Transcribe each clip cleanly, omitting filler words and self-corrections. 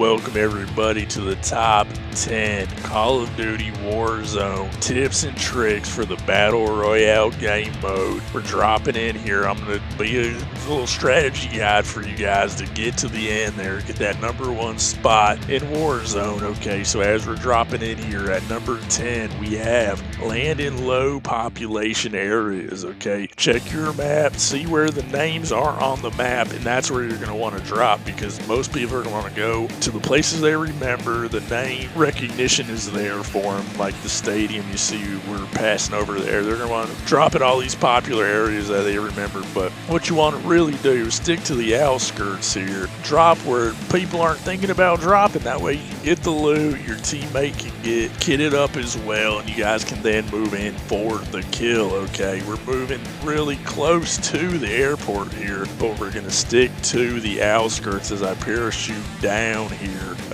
Welcome everybody to the top 10 Call of Duty Warzone tips and tricks for the Battle Royale game mode. We're dropping in here. I'm going to be a little strategy guide for you guys to get to the end there, get that #1 spot in Warzone. Okay, so as we're dropping in here at number 10, we have land in low population areas. Okay, check your map, see where the names are on the map, and that's where you're going to want to drop, because most people are going to go to the places they remember. The name recognition is there for them, like the stadium you see we're passing over there. They're going to want to drop at all these popular areas that they remember, but what you want to really do is stick to the outskirts here. Drop where people aren't thinking about dropping. That way you can get the loot, your teammate can get kitted up as well, and you guys can then move in for the kill. Okay, we're moving really close to the airport here, but we're going to stick to the outskirts as I parachute down here.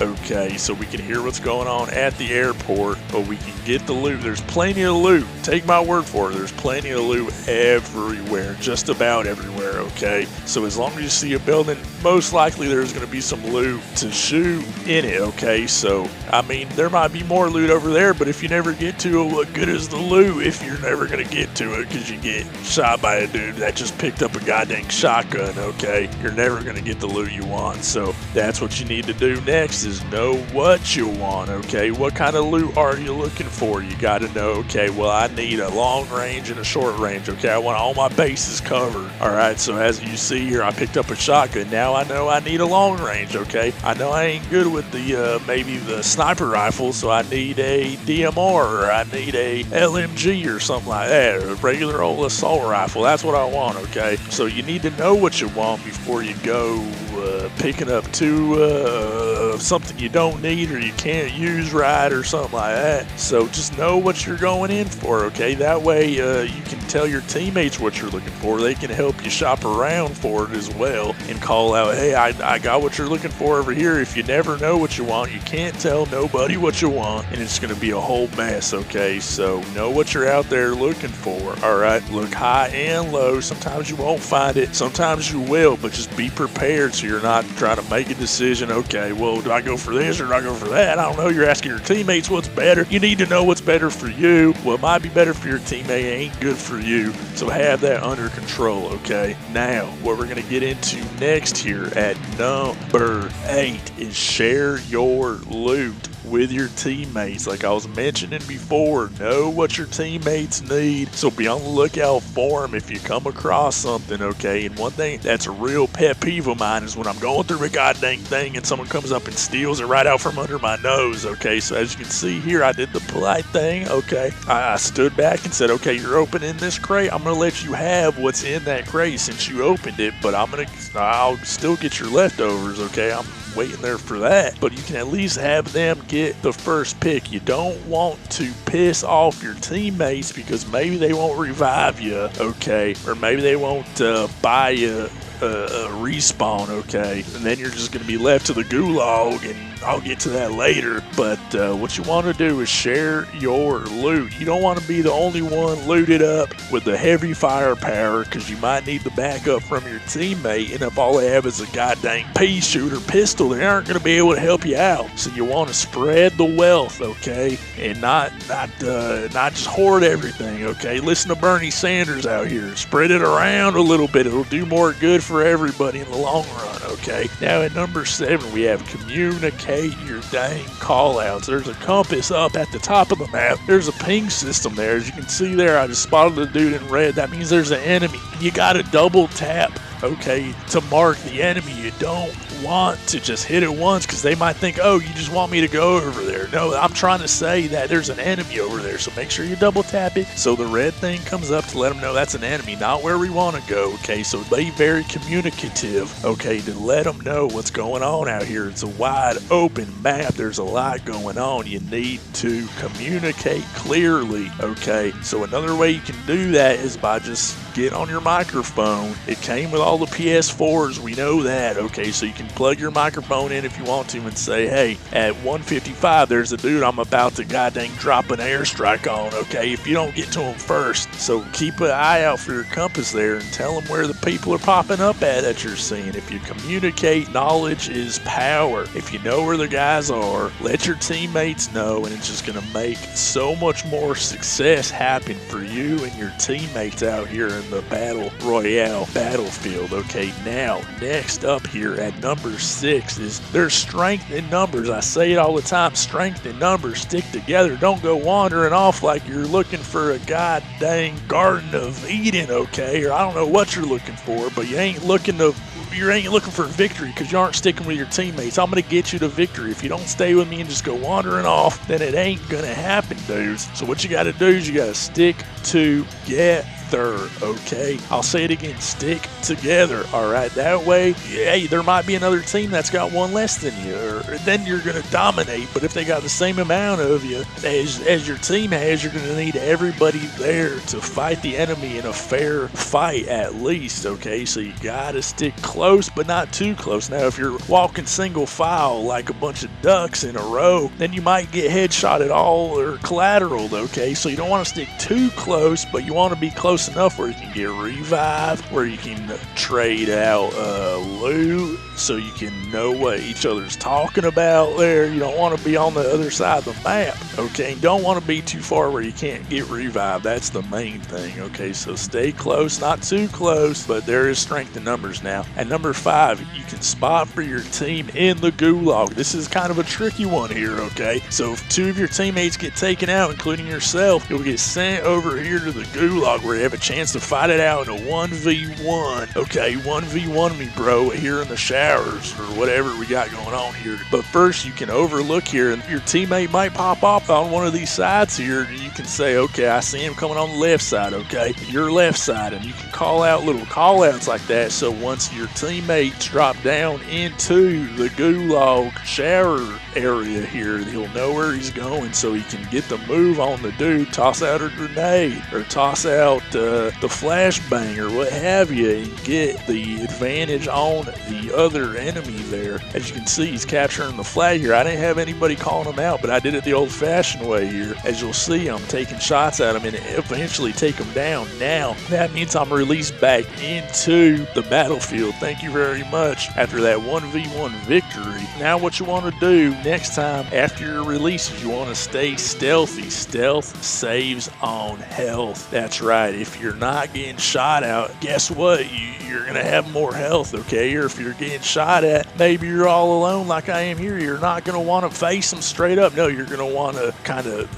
Okay, so we can hear what's going on at the airport, but we can get the loot. There's plenty of loot. Take my word for it. There's plenty of loot everywhere, just about everywhere. Okay, so as long as you see a building, most likely there's going to be some loot to shoot in it. Okay, so I mean, there might be more loot over there, but if you never get to it, what good is the loot if you're never going to get to it because you get shot by a dude that just picked up a goddamn shotgun? Okay, you're never going to get the loot you want. So that's what you need to do next, is know what you want. Okay, what kind of loot are you looking for? You got to know, okay, well, I need a long range and a short range. Okay, I want all my bases covered. All right, so as you see here, I picked up a shotgun. Now I know I need a long range. Okay, I know I ain't good with the maybe the sniper rifle, so I need a DMR, or I need a LMG or something like that, or a regular old assault rifle. That's what I want. Okay, so you need to know what you want before you go picking up something you don't need or you can't use right or something like that. So just know what you're going in for. Okay, that way you can tell your teammates what you're looking for. They can help you shop around for it as well and call out, hey, I got what you're looking for over here. If you never know what you want, you can't tell nobody what you want, and it's going to be a whole mess. Okay, so know what you're out there looking for. All right, look high and low. Sometimes you won't find it, sometimes you will, but just be prepared so you're not trying to make a decision. Okay, well, do I go for this or do I go for that? I don't know. You're asking your teammates what's better. You need to know what's better for you. What might be better for your teammate ain't good for you, so have that under control. Okay, now what we're going to get into next here at number 8 is share your loot with your teammates. Like I was mentioning before, know what your teammates need, so be on the lookout for them if you come across something. Okay, and one thing that's a real pet peeve of mine is when I'm going through a goddamn thing and someone comes up and steals it right out from under my nose. Okay, so as you can see here, I did the polite thing. Okay, I stood back and said, okay, you're opening this crate, I'm gonna let you have what's in that crate since you opened it, but I'll still get your leftovers. Okay, I'm waiting there for that, but you can at least have them get the first pick. You don't want to piss off your teammates because maybe they won't revive you, okay, or maybe they won't buy you a respawn. Okay, and then you're just going to be left to the gulag, and I'll get to that later. But what you want to do is share your loot. You don't want to be the only one looted up with the heavy firepower, because you might need the backup from your teammate, and if all they have is a goddamn pea shooter pistol, they aren't going to be able to help you out. So you want to spread the wealth, okay, and not just hoard everything. Okay, listen to Bernie Sanders out here. Spread it around a little bit. It'll do more good for everybody in the long run. Okay, now at number 7 we have communicate your dang callouts. There's a compass up at the top of the map. There's a ping system there. As you can see there, I just spotted a dude in red. That means there's an enemy. You gotta double tap, okay, to mark the enemy. You don't want to just hit it once, because they might think, oh, you just want me to go over there. No, I'm trying to say that there's an enemy over there, so make sure you double tap it so the red thing comes up to let them know that's an enemy, not where we want to go. Okay, so be very communicative, okay, to let them know what's going on out here. It's a wide open map. There's a lot going on. You need to communicate clearly. Okay, so another way you can do that is by just get on your microphone. It came with all the PS4s, we know that, okay? So you can plug your microphone in if you want to and say, hey, at 155, there's a dude I'm about to goddamn drop an airstrike on, okay? If you don't get to him first. So keep an eye out for your compass there and tell them where the people are popping up at that you're seeing. If you communicate, knowledge is power. If you know where the guys are, let your teammates know, and it's just going to make so much more success happen for you and your teammates out here in the Battle Royale battlefield. Okay, now, next up here at number 6 is there's strength in numbers. I say it all the time, strength in numbers stick together. Don't go wandering off like you're looking for a goddamn Garden of Eden, okay? Or I don't know what you're looking for, but you ain't looking for victory because you aren't sticking with your teammates. I'm going to get you to victory. If you don't stay with me and just go wandering off, then it ain't going to happen, dudes. So what you got to do is you got to stick together, okay? I'll say it again, stick together, all right? That way, hey, there might be another team that's got one less than you, or then you're going to dominate. But if they got the same amount of you as your team has, you're going to need everybody there to fight the enemy in a fair fight at least, okay? So you got to stick close, but not too close. Now, if you're walking single file like a bunch of ducks in a row, then you might get headshotted all or collateral, okay? So you don't want to stick too close, but you want to be close enough where you can get revived, where you can trade out loot, so you can know what each other's talking about there. You don't want to be on the other side of the map, okay? You don't want to be too far where you can't get revived. That's the main thing, okay? So stay close, not too close, but there is strength in numbers now. At number 5, you can spot for your team in the gulag. This is kind of a tricky one here, okay? So if 2 of your teammates get taken out, including yourself, you'll get sent over here to the gulag where you have a chance to fight it out in a 1v1. Okay, 1v1 me, bro, here in the showers or whatever we got going on here. But first, you can overlook here, and your teammate might pop up on one of these sides here, and you can say, okay, I see him coming on the left side, okay? Your left side, and you can call out little call outs like that, so once your teammates drop down into the gulag shower area here, he'll know where he's going, so he can get the move on the dude, toss out a grenade, or toss out the flashbang, or what have you, and get the advantage on the other enemy there. As you can see, he's capturing the flag here. I didn't have anybody calling him out, but I did it the old-fashioned way here. As you'll see, I'm taking shots at him and eventually take him down. Now, that means I'm released back into the battlefield. Thank you very much. After that 1v1 victory, now what you want to do next time after your releases, you want to stay stealthy. Stealth saves on health. That's right. If you're not getting shot out, guess what? You're going to have more health, okay? Or if you're getting shot at, maybe you're all alone like I am here. You're not going to want to face them straight up. No, you're going to want to kind of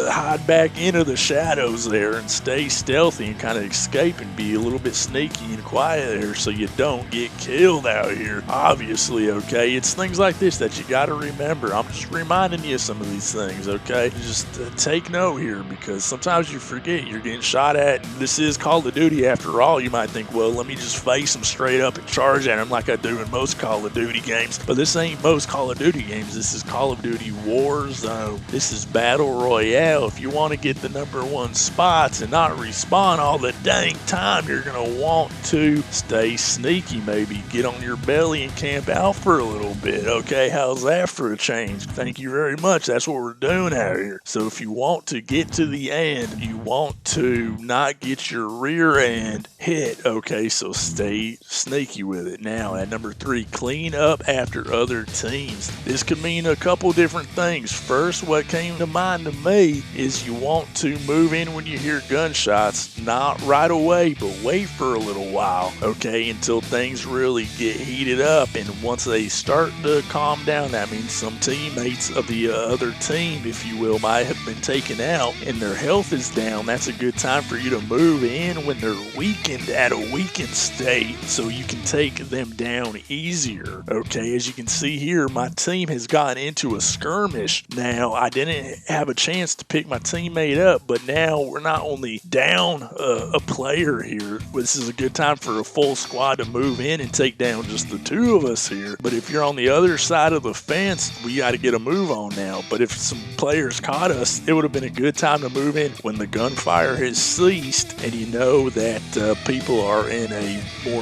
hide back into the shadows there and stay stealthy and kind of escape and be a little bit sneaky and quiet there so you don't get killed out here. Obviously, okay? It's things like this that you got to remember. I'm just reminding you of some of these things, okay? Just take note here, because sometimes you forget you're getting shot at. This is Call of Duty after all. You might think, well, let me just face them straight up and charge at them like I do in most Call of Duty games. But this ain't most Call of Duty games. This is Call of Duty Warzone. This is Battle Royale. If you want to get the #1 spots and not respawn all the dang time, you're going to want to stay sneaky, maybe get on your belly and camp out for a little bit, okay? How's that for a change? Thank you very much. That's what we're doing out here. So if you want to get to the end, you want to not get your rear end hit, okay? So stay sneaky with it. Now, at number 3, clean up after other teams. This could mean a couple different things. First, what came to mind to me is you want to move in when you hear gunshots, not right away, but wait for a little while, okay, until things really get heated up. And once they start to calm down, that means some teammates of the other team, if you will, might have been taken out and their health is down. That's a good time for you to move in when they're weakened, at a weakened state, so you can take them down easier. Okay, as you can see here, my team has gotten into a skirmish. Now, I didn't have a chance to pick my teammate up, but now we're not only down a player here, this is a good time for a full squad to move in and take down just the two of us here. But if you're on the other side of the fence, we got to get a move on now. But if some players caught us, it would have been a good time to move in when the gunfire has ceased and you know that people are in a more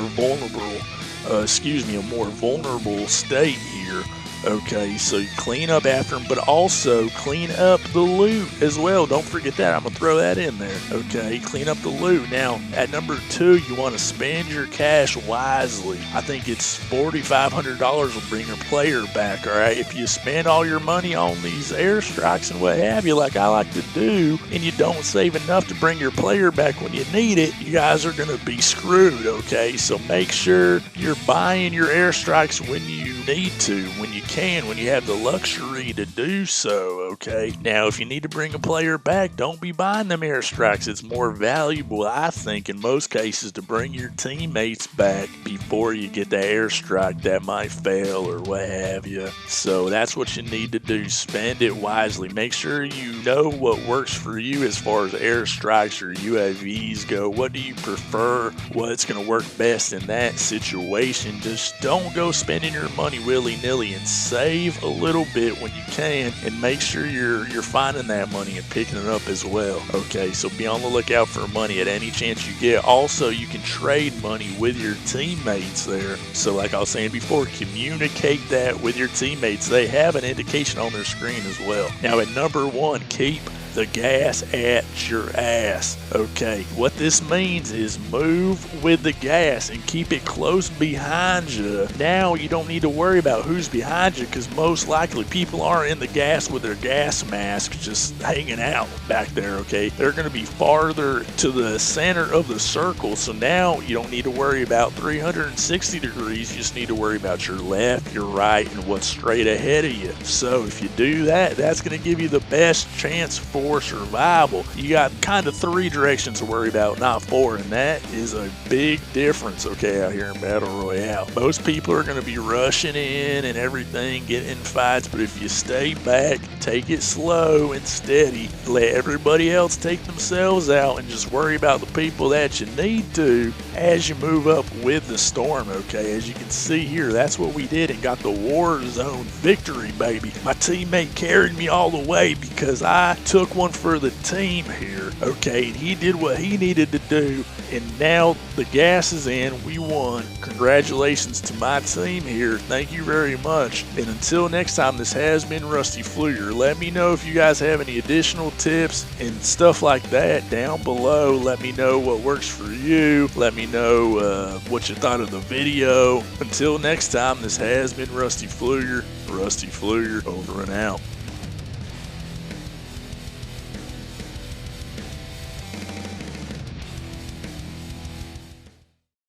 vulnerable state here. Okay, so you clean up after them, but also clean up the loot as well. Don't forget that. I'm going to throw that in there. Okay, clean up the loot. Now, at number 2, you want to spend your cash wisely. I think it's $4,500 will bring your player back, all right? If you spend all your money on these airstrikes and what have you, like I like to do, and you don't save enough to bring your player back when you need it, you guys are going to be screwed, okay? So make sure you're buying your airstrikes when you need to, when you can, when you have the luxury to do so, okay? Now, if you need to bring a player back, don't be buying them airstrikes. It's more valuable, I think, in most cases, to bring your teammates back before you get the airstrike that might fail or what have you. So that's what you need to do. Spend it wisely. Make sure you know what works for you as far as airstrikes or UAVs go. What do you prefer? What's going to work best in that situation? Just don't go spending your money willy-nilly and save a little bit when you can, and make sure you're finding that money and picking it up as well. Okay, so be on the lookout for money at any chance you get. Also, you can trade money with your teammates there. So like I was saying before, communicate that with your teammates. They have an indication on their screen as well. Now at number 1, keep the gas at your ass. Okay, what this means is move with the gas and keep it close behind you. Now you don't need to worry about who's behind you, because most likely people aren't in the gas with their gas mask just hanging out back there, okay? They're going to be farther to the center of the circle, so now you don't need to worry about 360 degrees. You just need to worry about your left, your right, and what's straight ahead of you. So if you do that, that's going to give you the best chance for survival. You got kind of 3 directions to worry about, not 4, and that is a big difference, okay, out here in Battle Royale. Most people are going to be rushing in and everything, getting in fights, but if you stay back, take it slow and steady, let everybody else take themselves out, and just worry about the people that you need to as you move up with the storm, okay? As you can see here, that's what we did and got the Warzone victory, baby. My teammate carried me all the way because I took one for the team here, okay, and he did what he needed to do, and now the gas is in. We won. Congratulations to my team here. Thank you very much. And until next time, this has been Rusty Fluger. Let me know if you guys have any additional tips and stuff like that down below. Let me know what works for you. Let me know what you thought of the video. Until next time, this has been Rusty Fluger. Rusty Fluger, over and out.